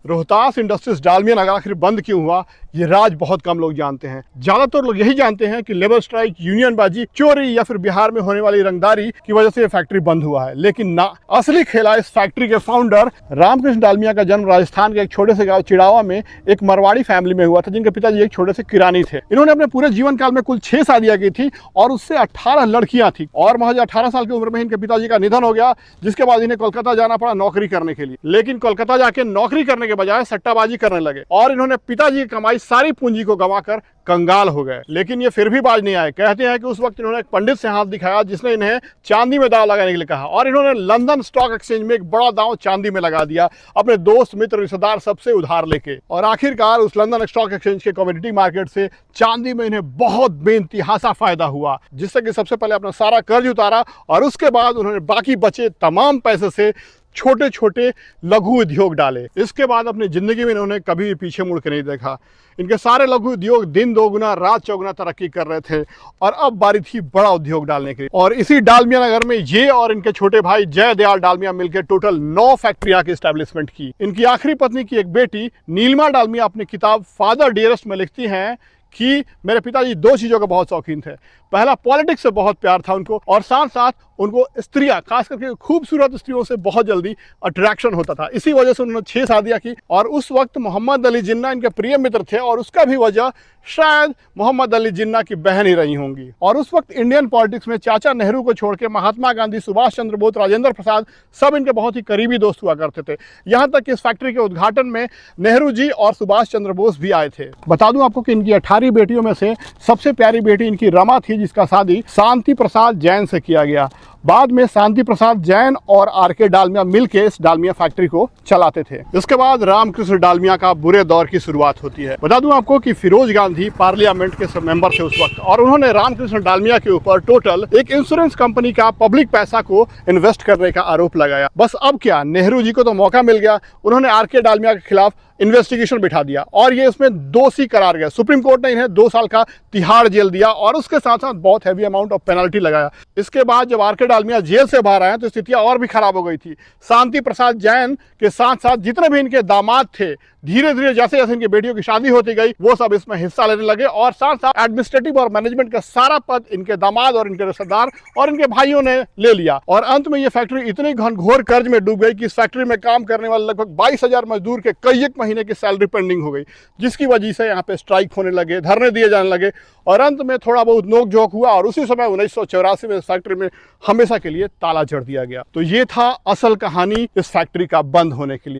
Rohtas industries Dalmia नगर आखिर बंद क्यों हुआ, ये राज बहुत कम लोग जानते हैं। ज्यादातर लोग यही जानते हैं कि लेबर स्ट्राइक, यूनियनबाजी, चोरी या फिर बिहार में होने वाली रंगदारी की वजह से ये फैक्ट्री बंद हुआ है। लेकिन ना, असली खेला इस फैक्ट्री के फाउंडर रामकृष्ण डालमिया का जन्म राजस्थान के एक छोटे से गांव चिड़ावा में एक मरवाड़ी फैमिली में हुआ था, जिनके पिताजी एक छोटे से किरानी थे। इन्होंने अपने पूरे जीवन काल में कुल 6 शादियां की थी और उससे 18 लड़कियां थी और महज 18 साल की उम्र में इनके पिताजी का निधन हो गया, जिसके बाद इन्हें कोलकाता जाना पड़ा नौकरी करने के लिए। लेकिन कोलकाता जाके नौकरी करने के बजाय सट्टाबाजी करने लगे और इन्होंने पिताजी की कमाई सारी पूंजी को गंवाकर कंगाल हो गए। लेकिन ये फिर भी बाज नहीं आए। कहते हैं कि उस वक्त इन्होंने एक पंडित से हाथ दिखाया, जिसने इन्हें चांदी में दांव लगाने के लिए कहा और इन्होंने लंदन स्टॉक एक्सचेंज में एक बड़ा दांव चांदी में लगा दिया, अपने दोस्त, मित्र, रिश्तेदार सबसे उधार लेके। और आखिरकार उस लंदन स्टॉक एक्सचेंज के कमोडिटी मार्केट से चांदी में इन्हें बहुत बेइंतहासा फायदा हुआ, जिससे कि सबसे पहले अपना सारा कर्ज उतारा और उसके बाद उन्होंने बाकी बचे तमाम पैसे से छोटे छोटे लघु उद्योग डाले। इसके बाद अपनी जिंदगी में इन्होंने कभी भी पीछे मुड़ के नहीं देखा। इनके सारे लघु उद्योग दिन दोगुना रात चौगुना तरक्की कर रहे थे और अब बारी थी बड़ा उद्योग डालने की। और इसी डालमिया नगर में ये और इनके छोटे भाई जय दयाल डालमिया मिलकर टोटल 9 फैक्ट्रियां की एस्टेब्लिशमेंट की। इनकी आखिरी पत्नी की एक बेटी नीलिमा डालमिया अपनी किताब फादर डियरेस्ट में लिखती हैं कि मेरे पिताजी 2 चीज़ों के बहुत शौकीन थे। पहला, पॉलिटिक्स से बहुत प्यार था उनको, और साथ साथ उनको स्त्रियां, खास करके खूबसूरत स्त्रियों से बहुत जल्दी अट्रैक्शन होता था। इसी वजह से उन्होंने 6 शादियां की। और उस वक्त मोहम्मद अली जिन्ना इनके प्रिय मित्र थे और उसका भी वजह शायद मोहम्मद अली जिन्ना की बहन ही रही होंगी। और उस वक्त इंडियन पॉलिटिक्स में चाचा नेहरू को छोड़ के महात्मा गांधी, सुभाष चंद्र बोस, राजेंद्र प्रसाद सब इनके बहुत ही करीबी दोस्त हुआ करते थे। यहाँ तक कि इस फैक्ट्री के उद्घाटन में नेहरू जी और सुभाष चंद्र बोस भी आए थे। बता दूं आपको कि इनकी 18 बेटियों में से सबसे प्यारी बेटी इनकी रमा थी, जिसका शादी शांति प्रसाद जैन से किया गया। बाद में शांति प्रसाद जैन और आर.के. डालमिया मिलकर इस डालमिया फैक्ट्री को चलाते थे। इसके बाद रामकृष्ण डालमिया का बुरे दौर की शुरुआत होती है। बता दूं आपको कि फिरोज गांधी पार्लियामेंट के मेंबर थे उस वक्त, और उन्होंने रामकृष्ण डालमिया के ऊपर टोटल एक इंश्योरेंस कंपनी का पब्लिक पैसा को इन्वेस्ट करने का आरोप लगाया। बस अब क्या, नेहरू जी को तो मौका मिल गया, उन्होंने आर.के. डालमिया के खिलाफ इन्वेस्टिगेशन बिठा दिया और ये इसमें दोषी करार गया। सुप्रीम कोर्ट ने इन्हें 2 साल का तिहाड़ जेल दिया और उसके साथ साथ बहुत हैवी अमाउंट ऑफ पेनल्टी लगाया। इसके बाद जब आर.के. डालमिया जेल से बाहर आए तो स्थितियां और भी खराब हो गई थी। शांति प्रसाद जैन के साथ साथ जितने भी इनके दामाद थे, धीरे धीरे जैसे जैसे इनकी बेटियों की शादी होती गई, वो सब इसमें हिस्सा लेने लगे और साथ साथ एडमिनिस्ट्रेटिव और मैनेजमेंट का सारा पद इनके दामाद और इनके रिश्तेदार और इनके भाइयों ने ले लिया। और अंत में ये फैक्ट्री इतनी घनघोर कर्ज में डूब गई कि इस फैक्ट्री में काम करने वाले लगभग 22,000 मजदूर के कई एक महीने की सैलरी पेंडिंग हो गई, जिसकी वजह से यहाँ पे स्ट्राइक होने लगे, धरने दिए जाने लगे और अंत में थोड़ा बहुत नोक-झोंक हुआ और उसी समय 1984 में इस फैक्ट्री में हमेशा के लिए ताला जड़ दिया गया। तो ये था असल कहानी इस फैक्ट्री का बंद होने के लिए।